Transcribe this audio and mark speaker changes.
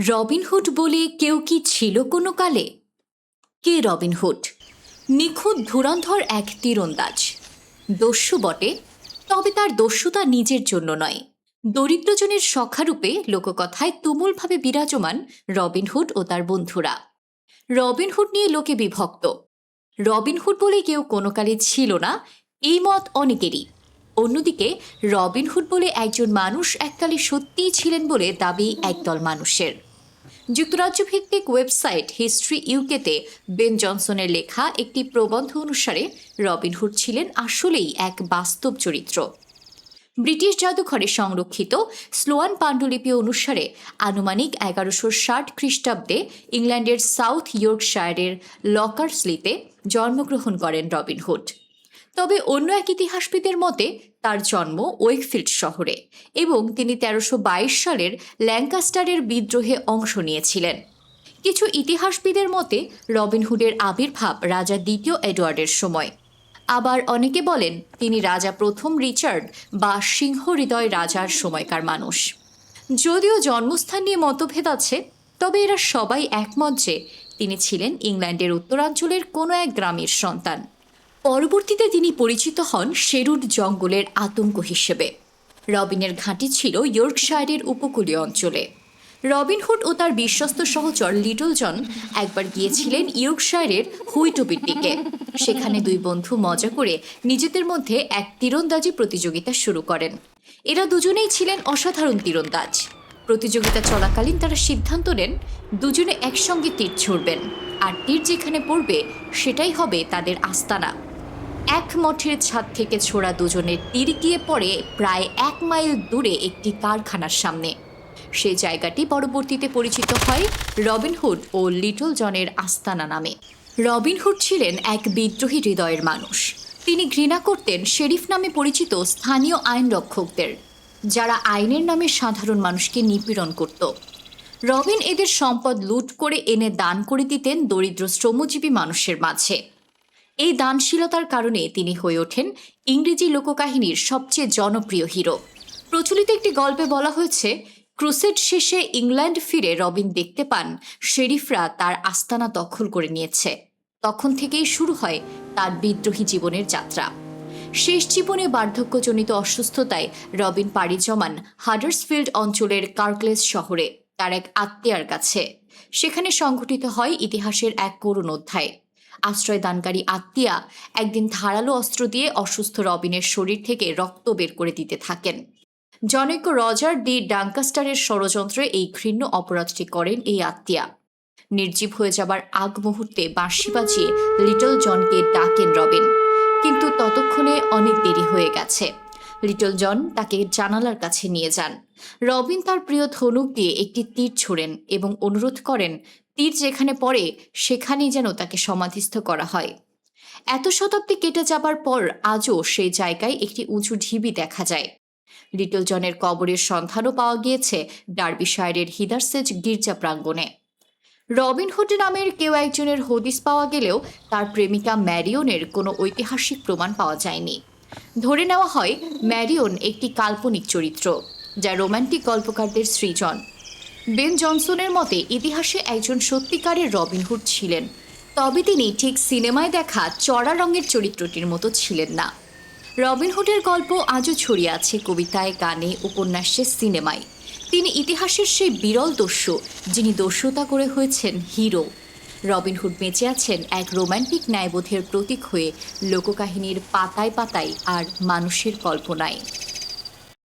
Speaker 1: Robin Hood বলে কেউ কি ছিল কোনো কালে? কে রবিনহুড? নিখুঁত ধুরন্ধর এক তীরন্দাজ, দস্যু বটে, তবে তার দস্যুতা নিজের জন্য নয়, দরিদ্রজনের সখারূপে লোককথায় তুমুলভাবে বিরাজমান রবিনহুড ও তার বন্ধুরা। রবিনহুড নিয়ে লোকে বিভক্ত। রবিনহুড বলে কেউ কোনো কালে ছিল না, এই মত অনেকেরই। অন্যদিকে রবিনহুড বলে একজন মানুষ এককালে সত্যিই ছিলেন বলে দাবি একদল মানুষের। যুক্তরাজ্য ভিত্তিক ওয়েবসাইট হিস্ট্রি ইউকেতে বেন জনসনের লেখা একটি প্রবন্ধ অনুসারে রবিনহুড ছিলেন আসলেই এক বাস্তব চরিত্র। ব্রিটিশ জাদুঘরে সংরক্ষিত স্লোয়ান পাণ্ডুলিপি অনুসারে আনুমানিক 1160 খ্রিস্টাব্দে ইংল্যান্ডের সাউথ ইয়র্কশায়ারের লকারসলিতে জন্মগ্রহণ করেন রবিনহুড। তবে অন্য এক ইতিহাসবিদের মতে তার জন্ম ওয়েকফিল্ড শহরে এবং তিনি 1322 সালের ল্যাঙ্কাস্টারের বিদ্রোহে অংশ নিয়েছিলেন। কিছু ইতিহাসবিদের মতে রবিনহুডের আবির্ভাব রাজা দ্বিতীয় এডওয়ার্ডের সময়। আবার অনেকে বলেন তিনি রাজা প্রথম রিচার্ড বা সিংহ হৃদয় রাজার সময়কার মানুষ। যদিও জন্মস্থান নিয়ে মতভেদ আছে, তবে এরা সবাই একমত যে তিনি ছিলেন ইংল্যান্ডের উত্তরাঞ্চলের কোনো এক গ্রামের সন্তান। পরবর্তীতে তিনি পরিচিত হন শেরুড জঙ্গলের আতঙ্ক হিসেবে। রবিনের ঘাঁটি ছিল ইয়র্কশায়ারের উপকূলীয় অঞ্চলে। রবিনহুড ও তার বিশ্বস্ত সহচর লিটল জন একবার গিয়েছিলেন ইয়র্কশায়ারের হুইটবির দিকে। সেখানে দুই বন্ধু মজা করে নিজেদের মধ্যে এক তীরন্দাজি প্রতিযোগিতা শুরু করেন। এরা দুজনেই ছিলেন অসাধারণ তীরন্দাজ। প্রতিযোগিতা চলাকালীন তারা সিদ্ধান্ত নেন দুজনে একসঙ্গে তীর ছুড়বেন, আর তীর যেখানে পড়বে সেটাই হবে তাদের আস্তানা। এক মঠের ছাদ থেকে ছোড়া দুজনের তীর গিয়ে পড়ে প্রায় 1 মাইল দূরে একটি কারখানার সামনে। সেই জায়গাটি পরবর্তীতে পরিচিত হয় রবিনহুড ও লিটল জনের আস্তানা নামে। রবিনহুড ছিলেন এক বিদ্রোহী হৃদয়ের মানুষ। তিনি ঘৃণা করতেন শেরিফ নামে পরিচিত স্থানীয় আইন রক্ষকদের, যারা আইনের নামে সাধারণ মানুষকে নিপীড়ন করত। রবিন এদের সম্পদ লুট করে এনে দান করে দিতেন দরিদ্র শ্রমজীবী মানুষের মাঝে। এই দানশীলতার কারণে তিনি হয়ে ওঠেন ইংরেজি লোককাহিনীর সবচেয়ে জনপ্রিয় হিরো। প্রচলিত একটি গল্পে বলা হয়েছে, ক্রুসেড শেষে ইংল্যান্ড ফিরে রবিন দেখতে পান শেরিফরা তার আস্তানা দখল করে নিয়েছে। তখন থেকেই শুরু হয় তার বিদ্রোহী জীবনের যাত্রা। শেষ জীবনে বার্ধক্যজনিত অসুস্থতায় রবিন পাড়ি জমান হাডার্সফিল্ড অঞ্চলের কার্কলেস শহরে তার এক আত্মীয়ার কাছে। সেখানে সংঘটিত হয় ইতিহাসের এক করুণ অধ্যায়। আশ্রয়দানকারী আত্মীয়া একদিন ধারালো অস্ত্র দিয়ে অসুস্থ রবিনের শরীর থেকে রক্ত বের করে দিতে থাকেন। জনৈক রজার ডি ডাঙ্কাস্টারের ষড়যন্ত্রে এই ঘৃণ্য অপরাধটি করেন এই আত্মীয়া। নির্জীব হয়ে যাবার আগ মুহূর্তে বাঁশি বাজিয়ে লিটল জনকে ডাকেন রবিন, কিন্তু ততক্ষণে অনেক দেরি হয়ে গেছে। লিটল জন তাকে জানালার কাছে নিয়ে যান। রবিন তার প্রিয় ধনুক দিয়ে একটি তীর ছোড়েন এবং অনুরোধ করেন তীর যেখানে পড়ে সেখানেই যেন তাকে সমাধিস্থ করা হয়। এত শতাব্দী কেটে যাবার পর আজও সেই জায়গায় একটি উঁচু ঢিবি দেখা যায়। লিটল জনের কবরের সন্ধানও পাওয়া গিয়েছে ডার্বিশায়ারের হিদারসেজ গির্জা প্রাঙ্গণে। রবিনহুড নামের কেউ একজনের হদিস পাওয়া গেলেও তার প্রেমিকা ম্যারিয়নের কোনো ঐতিহাসিক প্রমাণ পাওয়া যায়নি। ধরে নেওয়া হয় ম্যারিয়ন একটি কাল্পনিক চরিত্র, যা রোম্যান্টিক গল্পকারদের সৃজন। বেন জনসনের মতে ইতিহাসে একজন সত্যিকারের রবিনহুড ছিলেন, তবে তিনি ঠিক সিনেমায় দেখা চড়া রঙের চরিত্রটির মতো ছিলেন না। রবিনহুডের গল্প আজও ছড়িয়ে আছে কবিতায়, গানে, উপন্যাসে, সিনেমায়। তিনি ইতিহাসের সেই বিরল দস্যু যিনি দস্যুতা করে হয়েছেন হিরো। রবিনহুড বেঁচে আছেন এক রোম্যান্টিক ন্যায়বোধের প্রতীক হয়ে লোককাহিনীর পাতায় পাতায় আর মানুষের কল্পনায়।